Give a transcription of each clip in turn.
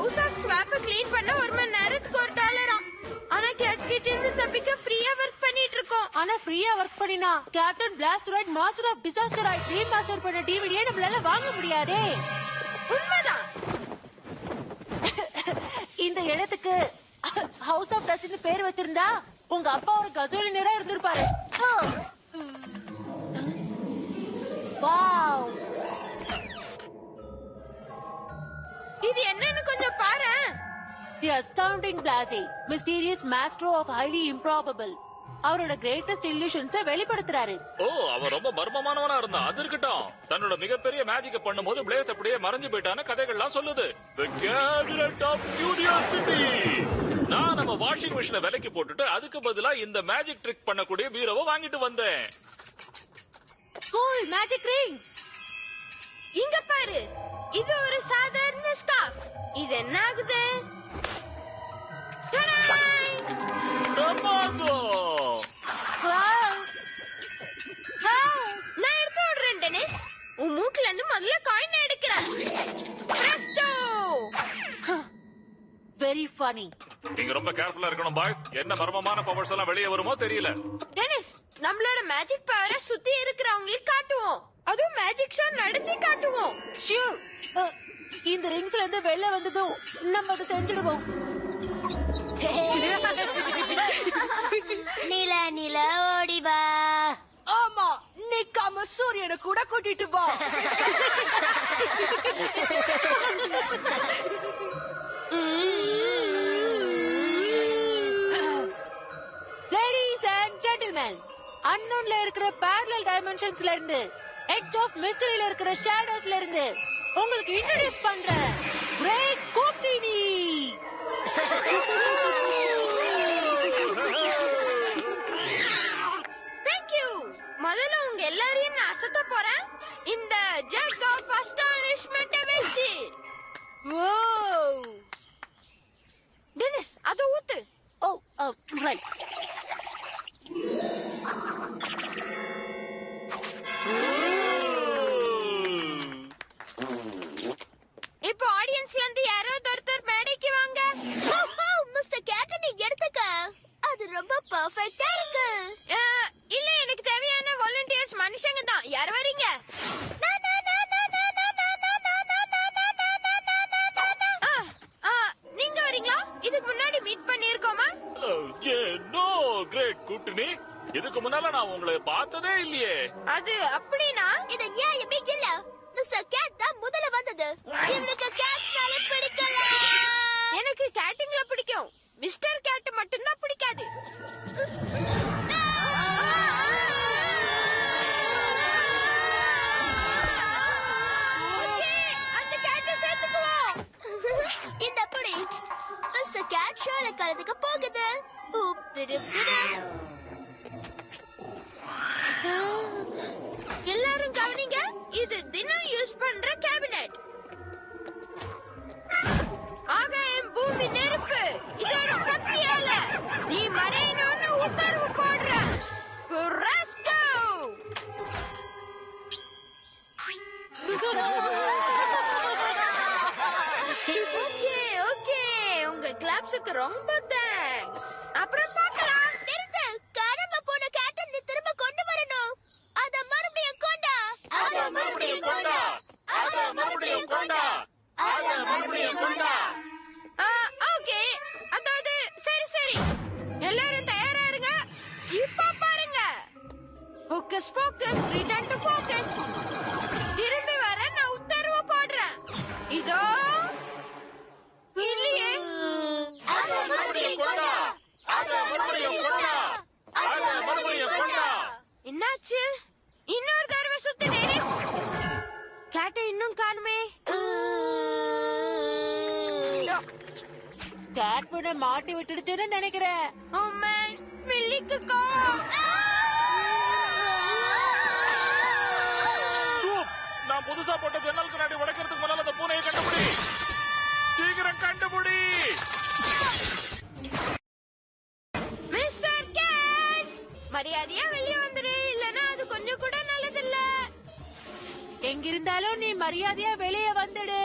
House of ஸ்வாப்ப clean பண்ண 1 மணி நேரத்துக்கு $1. ஆனா கேட் கிட்ட இருந்து தப்பிக்க ஃப்ரீயா வர்க் பண்ணிட்டு இருக்கோம். ஆனா ஃப்ரீயா வர்க் பண்ணினா கேப்டன் பிளாஸ்டராய்ட் மாஸ்டர் ஆஃப் டிசாஸ்டராய்ட் ரீமாஸ்டர் பண்ண டிவிடியே நம்மளால வாங்க முடியாதே. உண்மைதான். இந்த இடத்துக்கு ஹவுஸ் ஆஃப் டஸ்ட்னு பேர் வச்சிருந்தா உங்க அப்பா ஒரு கசோலினரா இருந்திருப்பாரு. வாவ், இது என்னன்னு கொஞ்சம் பாரு. The astounding Blasi, mysterious master of highly improbable. அவரோட கிரேட்டஸ்ட் இல்லூஷன்ஸை வெளிப்படுத்துறாரு. ஓ, அவன் ரொம்ப மர்மமானவனா இருந்தான். அது இருக்கட்டும், தன்னோட மிகப்பெரிய மேஜிக்க பண்ணும்போது பிளேஸ் அப்படியே மறைஞ்சு போயிட்டான்னு கதைகள்லாம் சொல்லுது. The Cabinet of Curiosity. நான் நம்ம வாஷிங் மிஷினை விலைக்கு போட்டுட்டு அதுக்கு பதிலா இந்த மேஜிக் ட்ரிக் பண்ணக்கூடிய பீரோவை வாங்கிட்டு வந்தேன். Cool magic rings. இங்க பாரு, இது ஒரு சாதாரண ஸ்கார்ஃப். இது என்ன ஆகுது? நான் எடுத்து விடுறேன் டெனிஸ். உன் மூக்குல இருந்து முதல்ல காயின் எடுக்கிறேன். Very funny. நீங்க ரொம்ப கேர்ஃபுல்லா இருக்கணும் பாய்ஸ். என்ன மர்மமான பவர்ஸ் எல்லாம் வெளியே வருமோ தெரியல. டெனிஸ், நம்மளோட மேஜிக் பவரை சுத்தி இருக்கிறவங்களுக்கு காட்டுவோம். அதுவும் மேஜிக் ஷோ நடத்தி காட்டுவோம். ஷூர். இந்த ரிங்ஸ்ல இருந்து வெளில வந்ததும் நம்ம அதை செஞ்சிடுவோம். நில நில ஓடி வா. ஆமா, நிக்காம சூரியனை கூட கூட்டிட்டு வா. லேடீஸ் அண்ட் ஜென்டில்மேன், அன்னோன்ல இருக்கிற parallel dimensionsல இருந்து, எட்ஜ் ஆஃப் மிஸ்டரியில இருக்கிற ஷேடோஸ்ல இருந்து உங்களுக்கு இன்ட்ரோடியூஸ் பண்றேன் கிரேட் கூப்டினி. தேங்க்யூ. முதல்ல உங்க எல்லாரையும் நான் அசத்த போறேன் இந்த ஜக் ஆஃப் அஸ்டானிஷ்மென்ட் வெச்சி. டெனிஸ், அது ஊத்து. ஓ, ரைட். இப்போ ஆடியன்ஸ்ல இருந்து யாரோ ஒருத்தர் மேடைக்கு வாங்க. மிஸ்டர் கேட்டன் எடுத்துக்க. அது ரொம்ப பெர்ஃபெக்ட்டா இருக்கு. இல்ல, எனக்கு தேவையான வாலண்டியர்ஸ் மனுஷங்க தான். யார் வரீங்க? நீங்க வரீங்களா? இதுக்கு முன்னாடி மீட் பண்ணிருக்கோமா? நோ கிரேட் கூப்டினி. இதுக்கு முன்னால நான் உங்களை பார்த்ததே இல்லையே. அது அப்படினா இது நியாயமே இல்ல. மிஸ்டர் கேட் தான் முதல்ல வந்தது. இவனுக்கு கேட்ஸ்னாலே பிடிக்கல. எனக்கு கேட்டிங்ல பிடிக்கும். மிஸ்டர் கேட் மட்டும் தான் பிடிக்காது. அந்த கேட்ட சேர்த்துக்குவோம். இந்த புடி மிஸ்டர் கேட் ஷோல கலந்துக்க போகுது. எல்லாரும் கவனிங்க, இது தினம் யூஸ் பண்ற கேபினெட். ஆகாயம் பூமி நெருப்பு, இதோட சக்தியால நீ மறையணும்னு உத்தரவு போடுற. புரஸ்டோ. ஓகே ஓகே, உங்க கிளாப்ஸுக்கு ரொம்ப தேங்க்ஸ். அப்புறம் பார்க்கலாம். நிறுத்து. காணாம போன கேட்ட நீ திரும்ப கொண்டு வரணும். அத மறுபடியும் கொண்டா. அத மறுபடியும் கொண்டா. அத மறுபடியும் கொண்டா. அத மறுபடியும் கொண்டா. ஓகே, அதாவது சரி சரி, எல்லாரும் தயாரா இருங்க. இப்ப பாருங்க. Focus focus, return to focus. திரும்பி வர நான் உத்தரவு போடுறேன். இதோ. இல்லையே. அத மறுபடியும் கொண்டா. அத மறுபடியும் கொண்டா. அத மறுபடியும் கொண்டா. என்னாச்சு? இன்னொரு தடவை சுத்து டெரிஸ். கேட்ட இன்னும் காணுமே. கேட் உன்னை மாட்டி விட்டுடுச்சுன்னு நினைக்கிறேன். அம்மா, மில்லிக்கு கோவம். நான் புதுசா போட்ட ஜன்னல் கண்ணாடி உடைக்கிறதுக்கு முன்னால அந்த பூனையை கண்டுபிடி. சீக்கிரம் கண்டுபிடி. மிஸ்டர் கேட், மரியாதையா வெளியே வந்துரு, இல்லனா அது கொஞ்சம் கூட நல்லதில்ல. எங்கிருந்தாலும் நீ மரியாதையா வெளியே வந்துடு.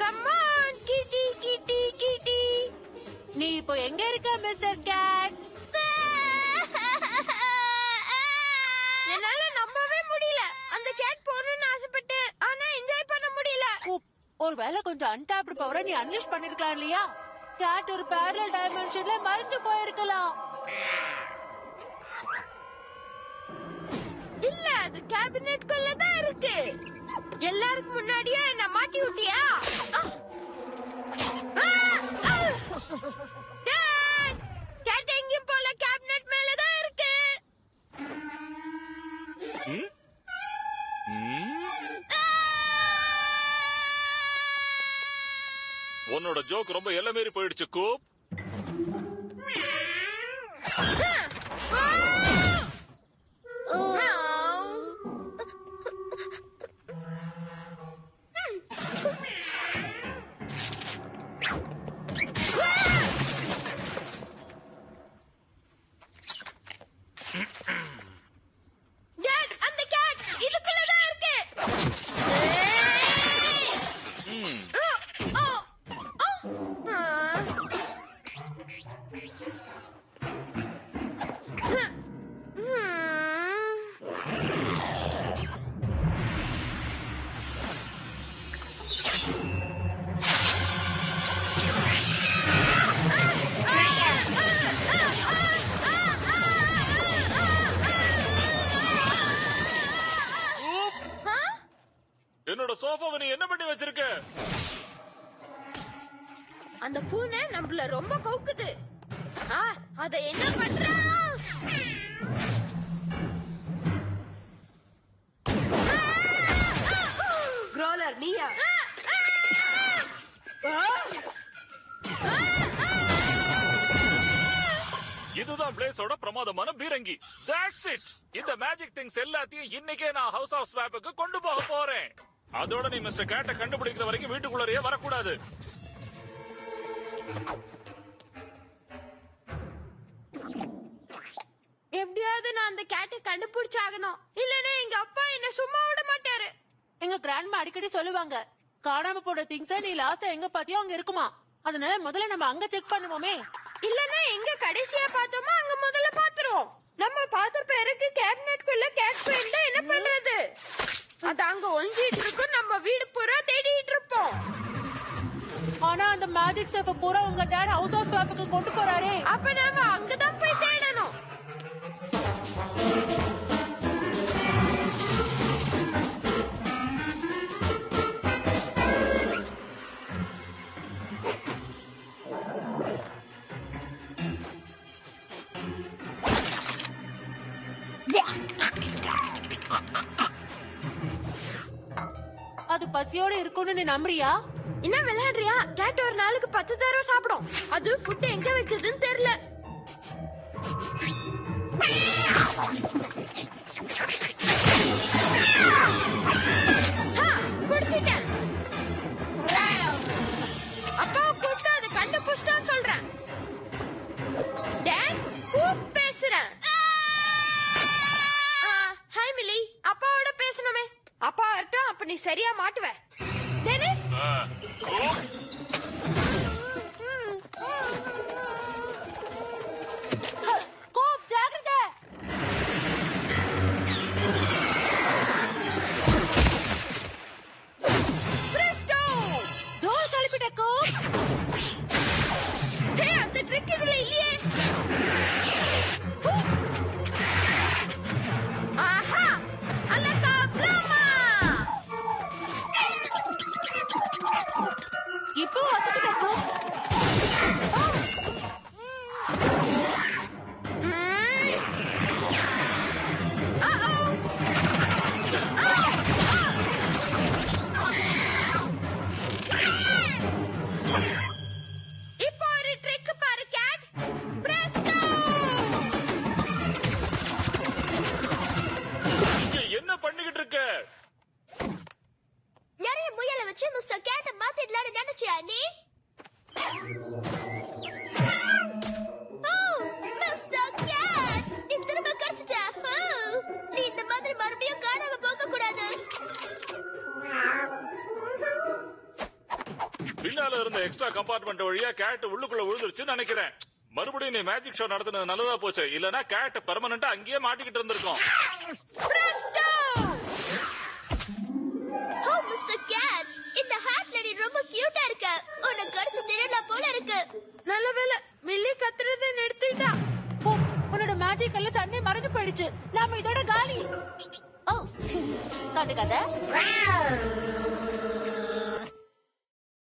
கம் ஆன் கிட்டி கிட்டி. எங்க இருக்க மிஸ்டர் கேட்? என்னால நம்பவே முடியல. அந்த கேட் போகணும்னு ஆசைப்பட்டேன், ஆனா என்ஜாய் பண்ண முடியல. ஒருவேளை கொஞ்சம் அன்டாப்டு பவரை நீ அன்லீஷ் பண்ணிருக்கலாம் இல்லையா? கேட் ஒரு பேரலல் டைமென்ஷன்ல மறைஞ்சு போயிருக்கலாம். இல்ல, அது கேபினெட்குள்ள தான் இருக்கு. எல்லாருக்கும் முன்னாடியே என்ன மாட்டி விட்டியா? கேட் எங்கேயும் போல, கேபினெட் மேலதான் இருக்கு. உன்னோட ஜோக் ரொம்ப எல்லை மீறி போயிடுச்சு கூப். அந்த கேட் இதுக்குள்ளதான் இருக்கு. என்னோட சோஃபாவை நீ என்ன பண்ணி வச்சிருக்க? அந்த பூனை நம்மள ரொம்ப கவுக்குது. அத என்ன பண்றா? க்ரோலர் நீயா? இதுதான் பிளேஸோட பிரமாதமான பீரங்கி. That's it. இந்த மேஜிக் திங்ஸ் எல்லாத்தையும் இன்னைக்கே நான் ஹவுஸ் ஆஃப் ஸ்வாப்புக்கு கொண்டு போக போறேன். அதோட நீ மிஸ்டர் கேட்டை கண்டுபிடிக்கிற வரைக்கும் வீட்டுக்குள்ளேயே வரக்கூடாது. எப்படியாவது நான் அந்த கேட்டை கண்டுபிடிச்சாகணும். இல்லனா எங்க அப்பா என்ன சும்மா விட மாட்டாரு. எங்க கிராண்ட்மா அடிக்கடி சொல்லுவாங்க, காணாம போன திங்ஸ் நீ லாஸ்டா எங்க பாத்தியோ அங்க இருக்குமா. அதனால முதல்ல நம்ம அங்க செக் பண்ணுவோமே. இல்லனா எங்க கடைசியா பார்த்தோமோ அங்க முதல்ல பாத்துறோம். நம்ம பார்த்த பிறகு கேபினெட்குள்ள கேட் போயிருந்தா என்ன பண்றது? அது அங்க ஒளிஞ்சிட்டு இருக்கும். நம்ம வீடு பூரா தேடிட்டு இருப்போம். ஆனா அந்த மேஜிக் ஸ்டெப் பூரா உங்க டாட் ஹவுஸ் ஆஃப் ஸ்வாப்புக்கு கொண்டு போறாரே. அப்ப நாம அங்கதான் போய் தேடணும். அது பசியோட இருக்கும்னு நீ நம்புறியா? என்ன விளையாடுறியா? கேட் ஒரு நாளுக்கு 10 தடவை சாப்பிடும். அது ஃபுட் எங்க வைக்குதுன்னு தெரியல. குடிச்சிட்டேன். அப்பாவை கூப்பிட்டு அதை கண்டுபிடிச்சிட்டான்னு சொல்றேன். டாட், கூப் பேசுறேன். ஹாய் மிலி, அப்பாவோட பேசணுமே. அப்பா வரட்டும், அப்ப நீ சரியா மாட்டுவ. டெனிஸ், கோப் ஜாகிரதை. பிரெஸ்டோ, தூள் கலப்பிட்ட கோப். ஹே, அந்த ட்ரிக் இதுல இல்லையே. ஆஹா, அலகா பிரமா. இப்போ வந்துட்ட கோப். இப்போ ஒரு ட்ரிக் பாரு கேட். பிரெஸ்டோ. இங்க என்ன பண்ணிக்கிட்டு இருக்க? நிறைய முயலை வச்சு மிஸ்டர் கேட்டை மாத்திடலாம்னு நினைச்சியா நீ? மிஸ்டர் கேட், நீ திரும்ப கிடைச்சிட்ட. நீ இந்த மாதிரி மறுபடியும் காணாம போக கூடாது. பின்னால இருந்த எக்ஸ்ட்ரா கம்பார்ட்மெண்ட் வழியா கேட் உள்ளுக்குள்ள விழுந்துருச்சுன்னு நினைக்கிறேன். மறுபடியும் நீ மேஜிக் ஷோ நடத்துனது நல்லதா போச்சு. இல்லனா கேட் பெர்மனண்டா அங்கேயே மாட்டிக்கிட்டு இருந்திருக்கும். பிரஸ்டோ! ஓ மிஸ்டர் கேட், இந்த ஹேட் லேடி ரொம்ப கியூட்டா இருக்கு. உன்னை கடிச்சு திடலாம் போல இருக்கு. நல்ல வேளை மில்லி கத்துறதை நிறுத்திட்டா. ஓ, உன்னோட மேஜிக் எல்லாம் சண்டே மறைஞ்சு போயிடுச்சு. நாம இதோட காலி. ஓ, கண்டுக்காத.